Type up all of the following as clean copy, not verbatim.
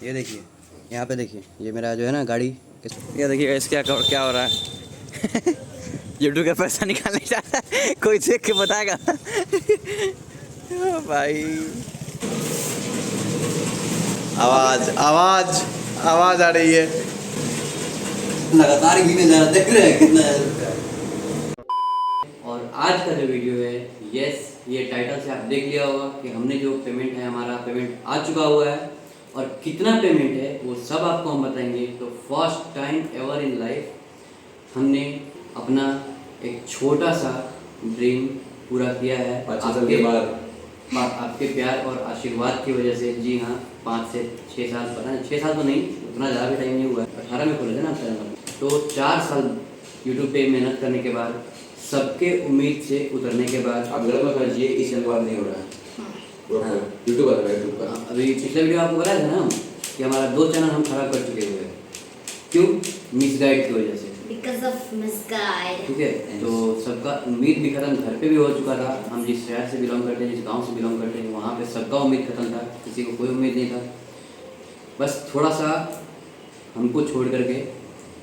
ये देखिए, यहाँ पे देखिए, ये मेरा जो है ना गाड़ी, ये देखिए इस क्या हो रहा है। यूट्यूब का पैसा निकालने जा रहा है, कोई देख के बताएगा। भाई आवाज आवाज आवाज आ रही है। लगातार गिने जा रहा, देख रहे हैं कितना है। और आज का जो वीडियो है, यस, ये टाइटल से आप देख लिया होगा कि हमने जो पेमेंट है, हमारा पेमेंट आ चुका हुआ है और कितना पेमेंट है वो सब आपको हम बताएंगे। तो first time ever in life हमने अपना एक छोटा सा ड्रीम पूरा किया है आपके प्यार और आशीर्वाद की वजह से। जी हाँ, 5 से 6 साल, पता नहीं 6 साल तो नहीं, उतना ज़्यादा भी टाइम नहीं हुआ है, 18 में खोले थे ना चैनल। तो 4 साल यूट्यूब पे मेहनत करने के बाद, सबके उम्मीद से उतरने के बाद, अब गलत मत समझिए, इस चैनल पर नहीं हो रहा है। यूट्यूब पर अभी पिछले वीडियो आपको बताया था ना कि हमारा 2 चैनल हम खराब कर चुके हुए हैं। क्यों? मिसगाइड की वजह से, Because of misguide. ठीक है। तो सबका उम्मीद भी खत्म, घर पे भी हो चुका था। हम जिस शहर से बिलोंग करते हैं, जिस गांव से बिलोंग करते हैं, वहाँ पे सबका उम्मीद खत्म था, किसी को कोई उम्मीद नहीं था। बस थोड़ा सा हमको छोड़ करके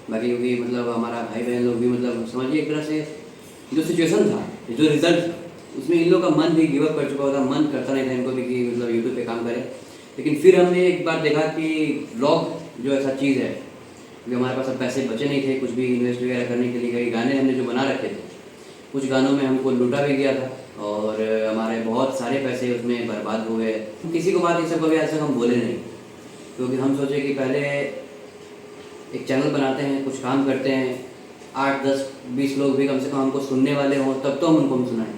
बाकी, क्योंकि मतलब हमारा भाई बहन लोग भी, मतलब समझिए एक तरह से जो सिचुएशन था, जो रिजल्ट, उसमें इन लोग का मन भी गिव अप कर चुका था। मन करता नहीं था इनको भी कि मतलब यूट्यूब पे काम करें। लेकिन फिर हमने एक बार देखा कि व्लॉग जो ऐसा चीज़ है, क्योंकि हमारे पास अब पैसे बचे नहीं थे कुछ भी इन्वेस्ट वगैरह करने के लिए। कई गाने हमने जो बना रखे थे, कुछ गानों में हमको लूटा भी गया था और हमारे बहुत सारे पैसे उसमें बर्बाद हो गए। किसी को बात ये सब कभी आज तक हम बोले नहीं, क्योंकि हम सोचे कि पहले एक चैनल बनाते हैं, कुछ काम करते हैं, 8, 10, 20 लोग भी कम से कम हमको सुनने वाले हों, तब तो हम उनको हम सुनाएं।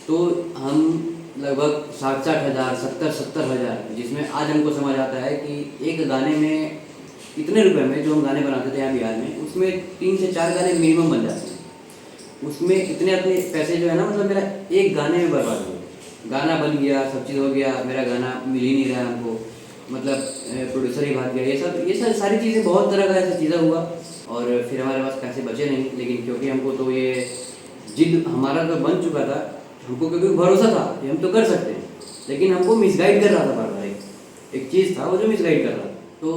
तो हम लगभग 60 हज़ार, 70 हज़ार, जिसमें आज हमको समझ आता है कि एक गाने में इतने रुपए में, जो हम गाने बनाते थे यहाँ बिहार में, उसमें 3 से 4 गाने मिनिमम बन जाते हैं। उसमें इतने अपने पैसे जो है ना, मतलब मेरा एक गाने में बर्बाद हो गया। गाना बन गया, सब चीज़ हो गया, मेरा गाना मिल ही नहीं रहा हमको, मतलब प्रोड्यूसर ही भाग गया। ये सब सारी चीज़ें, बहुत तरह का ऐसा चीज़ें हुआ और फिर हमारे पास पैसे बचे नहीं। लेकिन क्योंकि हमको तो ये जिद हमारा तो बन चुका था, हमको क्योंकि भरोसा था कि हम तो कर सकते हैं, लेकिन हमको मिसगाइड कर रहा था बार बार। एक चीज़ था वो जो मिसगाइड कर रहा था। तो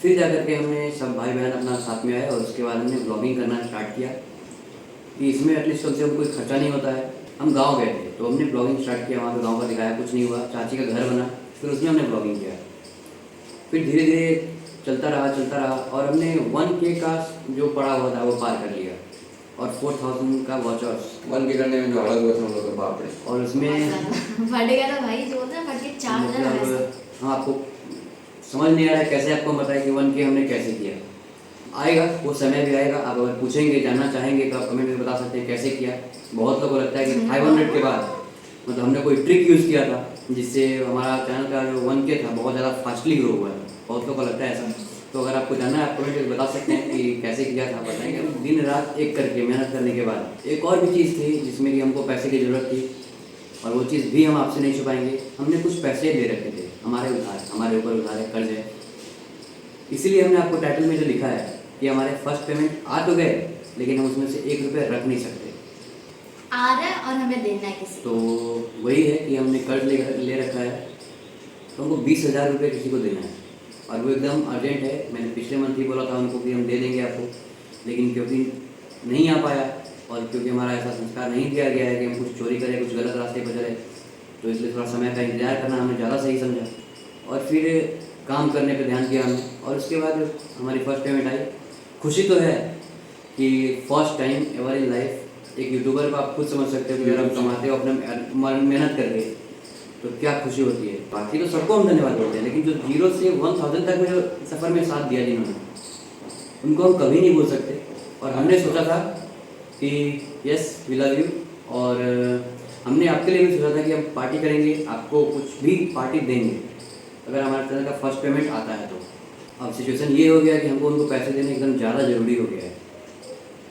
फिर जा करके हमने सब भाई बहन अपना साथ में आए और उसके बाद हमने ब्लॉगिंग करना स्टार्ट किया कि इसमें एटलीस्ट कम से कम कोई खर्चा नहीं होता है। हम गांव गए थे तो हमने ब्लॉगिंग स्टार्ट किया, वहाँ पे गांव का दिखाया, कुछ नहीं हुआ। चाची का घर बना, फिर उसमें हमने ब्लॉगिंग किया। फिर धीरे धीरे चलता रहा और हमने 1K का जो पड़ा हुआ था वो पार कर लिया और 4000 का वॉच आवर्स 1K करने में जो हालत हुआ था हम लोग का, बाप रे। और उसमें फट गया था भाई, जो होता है फट के 4000। मतलब हम आपको समझ नहीं आ रहा है कैसे आपको बताया कि 1K हमने कैसे किया। आएगा वो समय भी आएगा, आप अगर पूछेंगे, जानना चाहेंगे तो आप कमेंट में बता सकते हैं कैसे किया। बहुत लोगों को लगता है कि 500 के बाद मतलब हमने कोई ट्रिक यूज़ किया था जिससे हमारा चैनल का जो 1K था बहुत ज़्यादा फास्टली ग्रो हुआ है। बहुत लोगों को लगता है ऐसा। तो अगर आपको जानना है, आप कमेंट में बता सकते हैं कि कैसे किया था, बताएंगे। दिन रात एक करके मेहनत करने के बाद एक और भी चीज़ थी जिसमें कि हमको पैसे की ज़रूरत थी और वो चीज़ भी हम आपसे नहीं छुपाएंगे। हमने कुछ पैसे ले रखे थे, हमारे ऊपर उधार है, कर्ज है। इसीलिए हमने आपको टाइटल में जो लिखा है कि हमारे फर्स्ट पेमेंट आ तो गए, लेकिन हम उसमें से 1 रुपये रख नहीं सकते। आ रहा है और हमें देना है किसी तो वही है कि हमने कर्ज ले रखा है, तो हमको 20,000 रुपये किसी को देना है और वो एकदम अर्जेंट है। मैंने पिछले मंथ ही बोला था उनको कि हम दे देंगे आपको, लेकिन क्योंकि नहीं आ पाया और क्योंकि हमारा ऐसा संस्कार नहीं दिया गया है कि हम कुछ चोरी करें, कुछ गलत रास्ते पर चले, तो इसलिए थोड़ा समय का इंतजार करना हमने ज़्यादा सही समझा और फिर काम करने पे ध्यान दिया हमने। और उसके बाद हमारी फर्स्ट पेमेंट आई। खुशी तो है कि first time ever in life एक यूट्यूबर को आप खुद समझ सकते हो कि अगर हम कमाते हो अपने मेहनत करके तो क्या खुशी होती है। बाकी तो सबको हम धन्यवाद बोलते हैं, लेकिन जो 0 से 1000 तक में जो सफ़र में साथ दिया जिन्होंने, उनको हम कभी नहीं भूल सकते। और हमने सोचा था कि यस वी लव यू, और हमने आपके लिए भी सोचा था कि हम पार्टी करेंगे, आपको कुछ भी पार्टी देंगे अगर हमारे चैनल का फर्स्ट पेमेंट आता है तो। अब सिचुएशन ये हो गया कि हमको उनको पैसे देने एकदम ज़्यादा ज़रूरी हो गया है,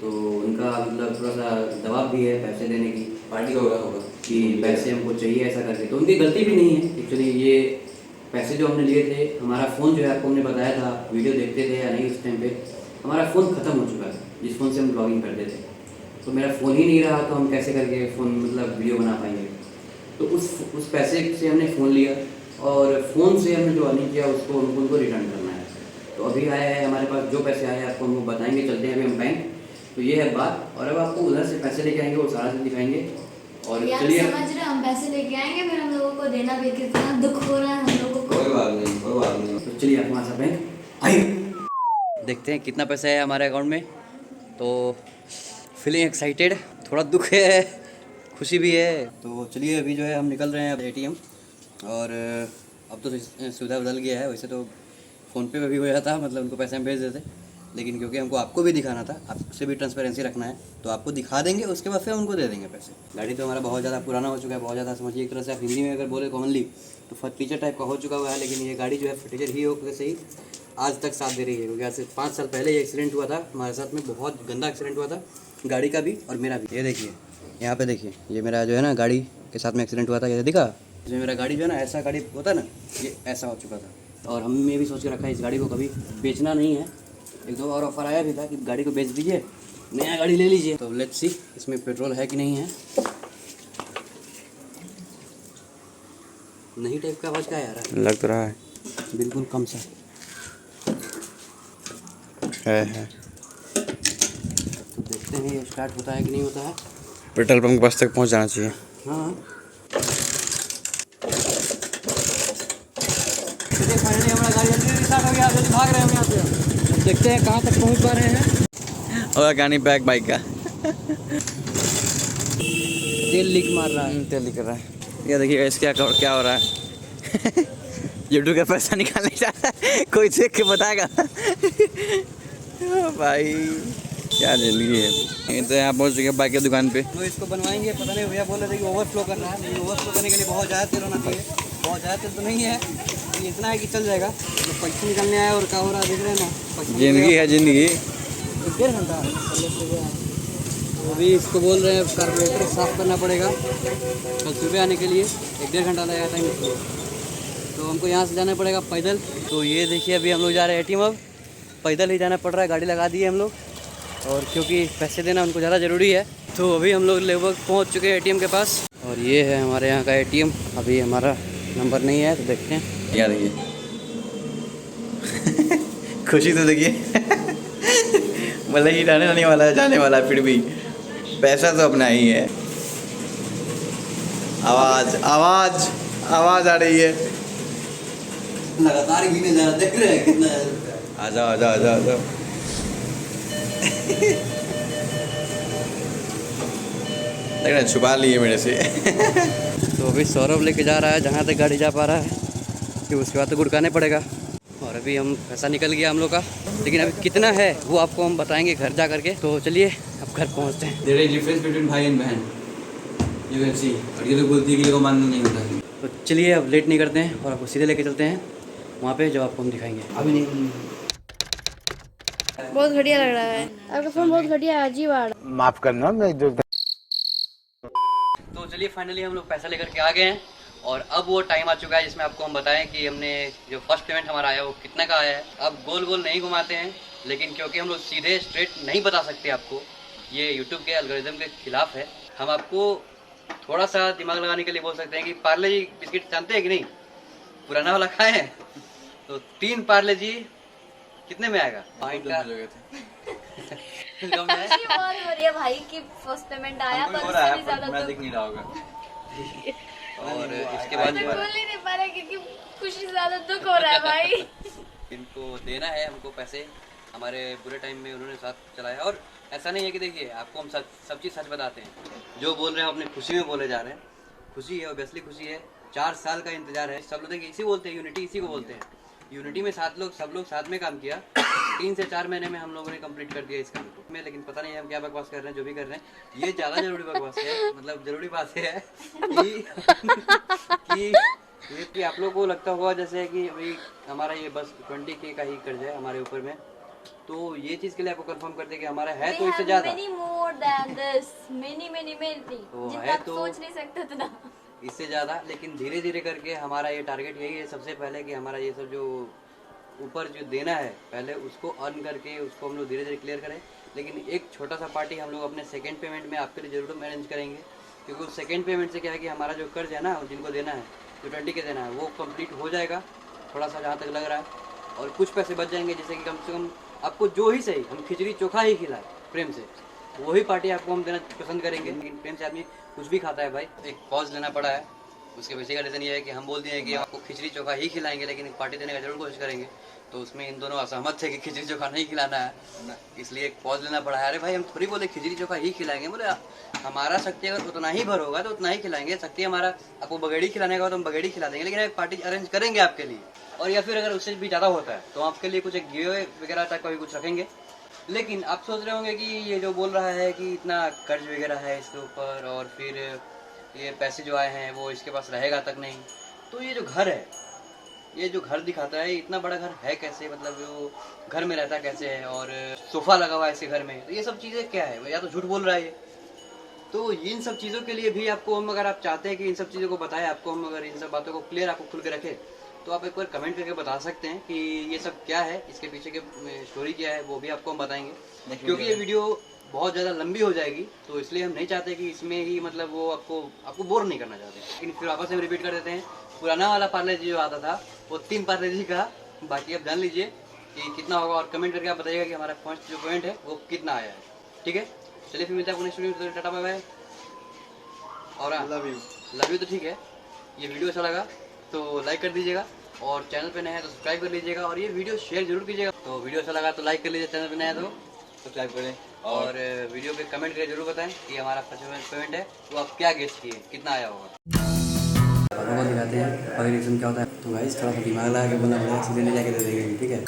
तो उनका मतलब थोड़ा सा दबाव भी है पैसे देने की, पार्टी का होगा कि पैसे हमको चाहिए ऐसा करके। तो उनकी गलती भी नहीं है एक्चुअली। ये पैसे जो हमने लिए थे, हमारा फ़ोन जो है आपको हमने बताया था, वीडियो देखते थे या नहीं उस टाइम पे, हमारा फ़ोन ख़त्म हो चुका है जिस फ़ोन से हम ब्लॉगिंग करते थे। तो मेरा फ़ोन ही नहीं रहा, तो हम कैसे करके फ़ोन मतलब वीडियो बना पाएंगे। तो उस पैसे से हमने फ़ोन लिया और फ़ोन से हमने जो अर्निंग किया उसको उनको रिटर्न करना है। तो अभी आया है हमारे पास जो पैसे आए हैं आपको हम बताएंगे, चलते हैं अभी हम बैंक। तो ये है बात। और अब आपको उधर से पैसे लेके आएंगे, वो सारा चीज़ दिखाएंगे। और यार चलिए समझ रहे हम पैसे लेके आएंगे, फिर हम लोगों को देना भी, कितना दुख हो रहा है हम लोगों को। कोई बात नहीं, कोई बात नहीं। तो चलिए आप हमारे साथ बैंक आइए, देखते हैं कितना पैसा है हमारे अकाउंट में। तो फीलिंग एक्साइटेड, थोड़ा दुख है, खुशी भी है। तो चलिए अभी जो है हम निकल रहे हैं अब एटीएम। और अब तो सुविधा बदल गया है, वैसे तो फ़ोनपे पे भी हो जाता, मतलब उनको पैसे हम भेज देते, लेकिन क्योंकि हमको आपको भी दिखाना था, आपसे भी ट्रांसपेरेंसी रखना है, तो आपको दिखा देंगे, उसके बाद फिर हम उनको दे देंगे पैसे। गाड़ी तो हमारा बहुत ज़्यादा पुराना हो चुका है, बहुत ज़्यादा समझिए एक तरह से आप हिंदी में अगर बोले कॉमनली तो फर्टीचर टाइप का हो चुका हुआ है। लेकिन ये गाड़ी जो है फर्टीचर ही हो कैसे ही आज तक साथ दे रही है, क्योंकि आज से 5 साल पहले ये एक्सीडेंट हुआ था हमारे साथ में, बहुत गंदा एक्सीडेंट हुआ था गाड़ी का भी और मेरा भी। ये देखिए यहाँ पे देखिए, ये मेरा जो है ना गाड़ी के साथ में एक्सीडेंट हुआ था, ये दिखा। जो मेरा गाड़ी जो है ना ऐसा गाड़ी होता है ना, ये ऐसा हो चुका था। और हमने भी सोच के रखा है इस गाड़ी को कभी बेचना नहीं है। एक दो और ऑफर आया भी था कि गाड़ी को बेच दीजिए, नया गाड़ी ले लीजिए। तो लेट्स सी इसमें पेट्रोल है कि नहीं है। नहीं टाइप का आवाज़ क्या आ रहा लग तो रहा है, है, बिल्कुल कम सा है। तो देखते हैं ये स्टार्ट होता है कि नहीं होता है। पेट्रोल पंप के पास तक पहुंच जाना चाहिए। हाँ चलिए फाइनली हमारा गाड़ी जल्दी स्टार्ट हो गया, जल्दी भाग रहे हैं हम यहाँ से। अब देखते हैं कहाँ तक पहुँच पा रहे हैं। और कहानी बैक बाइक का तेल लीक मार रहा है। तेल कर रहा है। ये देखिए इस क्या हो रहा है। यूट्यूब का पैसा निकालने जा रहा है, कोई देख के बताएगा। भाई क्या जिंदगी है। ये तो यहाँ पहुँच चुके हैं बाइक की दुकान पे। तो इसको बनवाएंगे, पता नहीं भैया बोल रहे थे कि ओवरफ्लो कर रहा है, लेकिन ओवरफ्लो करने के लिए बहुत ज़्यादा तेल होना चाहिए। बहुत ज़्यादा तेल तो नहीं है, लेकिन इतना है कि चल जाएगा। तो पैसे निकलने आया और क्या हो रहा है देख रहे हैं ना, पैसे जिंदगी है जिंदगी। 1.5 घंटा तो अभी इसको बोल रहे हैं कार्बोरेटर साफ़ करना पड़ेगा कल सुबह आने के लिए। 1.5 घंटा लगेगा टाइम इसको। तो हमको यहाँ से जाना पड़ेगा पैदल। तो ये देखिए अभी हम लोग जा रहे हैं एटीएम, अब पैदल ही जाना पड़ रहा है, गाड़ी लगा दी है हम लोग। और क्योंकि पैसे देना उनको ज़्यादा ज़रूरी है, तो अभी हम लोग लगभग पहुँच चुके हैं एटीएम के पास। और ये है हमारे यहाँ का एटीएम। अभी हमारा नंबर नहीं है, तो देखते हैं। क्या देखिए खुशी तो देखिए। मतलब कि जाने वाला है, जाने वाला है, फिर भी पैसा तो अपना ही है। आवाज आवाज आवाज आ रही है। लगातार गिने जा रहा, देख रहे हैं कितना। आ जाओ आ जाओ आ जाओ आ जाओ। देख रहे छुपा लिए मेरे से। तो अभी सौरभ लेके जा रहा है जहाँ तक गाड़ी जा पा रहा है, कि उसके बाद तो गुड़काने पड़ेगा। और अभी हम पैसा निकल गया हम लोग का, लेकिन अभी कितना है वो आपको हम बताएंगे घर जा करके। तो चलिए अब घर पहुँचते हैं। देयर इज डिफरेंस बिटवीन भाई एंड बहन, यू कैन सी। और ये लोग बोलती है कि लोगों को मानना नहीं होता है। तो चलिए अब लेट नहीं करते हैं और आपको सीधे लेके चलते हैं वहाँ पे, जब आपको हम दिखाएंगे। अभी नहीं, बहुत घटिया लग रहा है आपका फोन, बहुत घटिया है, अजीब आ रहा। माफ करना मैं जो। तो चलिए फाइनली हम लोग पैसा लेकर के आ गए हैं। और अब वो टाइम आ चुका है जिसमें आपको हम बताएं कि हमने जो फर्स्ट पेमेंट हमारा आया वो कितना का आया है। अब गोल गोल नहीं घुमाते हैं, लेकिन क्योंकि हम लोग सीधे स्ट्रेट नहीं बता सकते आपको, ये यूट्यूब के एल्गोरिदम के खिलाफ है। हम आपको थोड़ा सा दिमाग लगाने के लिए बोल सकते हैं कि पार्ले जी बिस्किट जानते हैं कि नहीं, पुराना वाला खाए हैं। तो 3 पार्ले जी कितने में आएगा? खुशी बहुत हो रही है भाई कि फर्स्ट पेमेंट आया, पर उससे भी ज्यादा तो दिख नहीं रहा होगा। और इसके बाद जो बोल है ही नहीं पा रहे क्योंकि खुशी से ज्यादा दुख हो रहा है भाई। इनको देना है हमको पैसे, हमारे बुरे टाइम में उन्होंने साथ चलाया। और ऐसा नहीं है कि देखिए आपको हम सब चीज़ सच बताते हैं, जो बोल रहे हैं हम अपनी खुशी में बोले जा रहे हैं। खुशी है, ऑब्वियसली खुशी है। 4 साल का इंतजार है। सब लोग देखिए इसी बोलते हैं, यूनिटी इसी को बोलते हैं। यूनिटी में सब लोग साथ में काम किया। 3 से 4 महीने में हम लोगों ने कंप्लीट कर दिया इस काम को में। लेकिन पता नहीं हम क्या बकवास कर रहे हैं, जो भी कर रहे हैं ये ज़्यादा जरूरी बकवास है। मतलब जरूरी बात है कि आप लोगों को लगता होगा जैसे कि अभी हमारा ये बस 20K का ही कर्ज है हमारे ऊपर में। तो ये चीज़ के लिए आपको कंफर्म करते हैं कि हमारा है तो इससे ज़्यादा, many more than this, many तो जितना है आप तो सोच नहीं सकते उतना। इससे ज़्यादा। लेकिन धीरे धीरे करके हमारा ये टारगेट यही है सबसे पहले, कि हमारा ये सब जो ऊपर जो देना है पहले उसको अर्न करके उसको हम लोग धीरे धीरे क्लियर करें। लेकिन एक छोटा सा पार्टी हम लोग अपने सेकंड पेमेंट में आपके लिए ज़रूर अरेंज करेंगे, क्योंकि उस सेकंड पेमेंट से क्या है कि हमारा जो कर्ज है ना जिनको देना है, जो 20 के देना है वो कंप्लीट हो जाएगा थोड़ा सा जहाँ तक लग रहा है, और कुछ पैसे बच जाएंगे, जैसे कि कम से कम आपको जो ही सही हम खिचड़ी चोखा ही खिलाए प्रेम से, वही पार्टी आपको हम देना पसंद करेंगे। लेकिन प्रेम से आदमी कुछ भी खाता है भाई, एक पॉज लेना पड़ा है। उसके पीछे का रीज़न ये है कि हम बोल दिए हैं कि आपको खिचड़ी चोखा ही खिलाएंगे, लेकिन पार्टी देने का जरूर कोशिश करेंगे। तो उसमें इन दोनों असहमत थे कि खिचड़ी चोखा नहीं खिलाना है, इसलिए एक पॉज लेना पड़ा है। अरे भाई हम थोड़ी बोले खिचड़ी चोखा ही खिलाएंगे, बोले हमारा शक्ति अगर उतना ही भर होगा तो उतना ही खिलाएंगे। शक्ति हमारा आपको बगेड़ी खिलाने का हो तो हम बगेड़ी खिला देंगे, लेकिन एक पार्टी अरेंज करेंगे आपके लिए। और या फिर अगर उससे भी ज़्यादा होता है तो आपके लिए कुछ एक गिवे वगैरह तक का भी कुछ रखेंगे। लेकिन आप सोच रहे होंगे कि ये जो बोल रहा है कि इतना कर्ज वगैरह है इसके ऊपर, और फिर ये पैसे जो आए हैं वो इसके पास रहेगा तक नहीं, तो ये जो घर है, ये जो घर दिखाता है, इतना बड़ा घर है कैसे, मतलब वो घर में रहता कैसे है, और सोफा लगा हुआ है इसके घर में, तो ये सब चीज़ें क्या है, या तो झूठ बोल रहा है ये। तो इन सब चीज़ों के लिए भी आपको हम, अगर आप चाहते हैं कि इन सब चीज़ों को बताएं आपको हम, अगर इन सब बातों को क्लियर आपको खुल के रखें, तो आप एक बार कमेंट करके बता सकते हैं कि ये सब क्या है, इसके पीछे के स्टोरी क्या है, वो भी आपको हम बताएंगे। क्योंकि ये वीडियो बहुत ज़्यादा लंबी हो जाएगी, तो इसलिए हम नहीं चाहते कि इसमें ही मतलब वो आपको बोर नहीं करना चाहते। लेकिन फिर वापस हम रिपीट कर देते हैं, पुराना वाला पार्ले जी जो आता था वो 3 पार्ले जी का, बाकी आप जान लीजिए कि कितना होगा, और कमेंट करके आप बताइएगा कि हमारा फर्स्ट जो पॉइंट है वो कितना आया है। ठीक है, चलिए फिर मिलते हैं अपने स्टूडियो, टाटा बाय बाय। और लव यू तो ठीक है। ये वीडियो अच्छा लगा तो लाइक कर दीजिएगा, और चैनल पे नए हैं तो सब्सक्राइब कर लीजिएगा, और ये वीडियो शेयर जरूर कीजिएगा। तो वीडियो अच्छा लगा तो लाइक कर लीजिए, चैनल पे नए हैं तो सब्सक्राइब करें, और वीडियो पे कमेंट करके जरूर बताएं कि हमारा फर्स्ट पेमेंट है वो आप क्या गेस किए, कितना आया होगा। दिखाते हैं क्या होता है। तो भाई थोड़ा सा दिमाग लगा के बोलना पड़ेगा, सीधे नहीं जाके दे देंगे, ठीक है।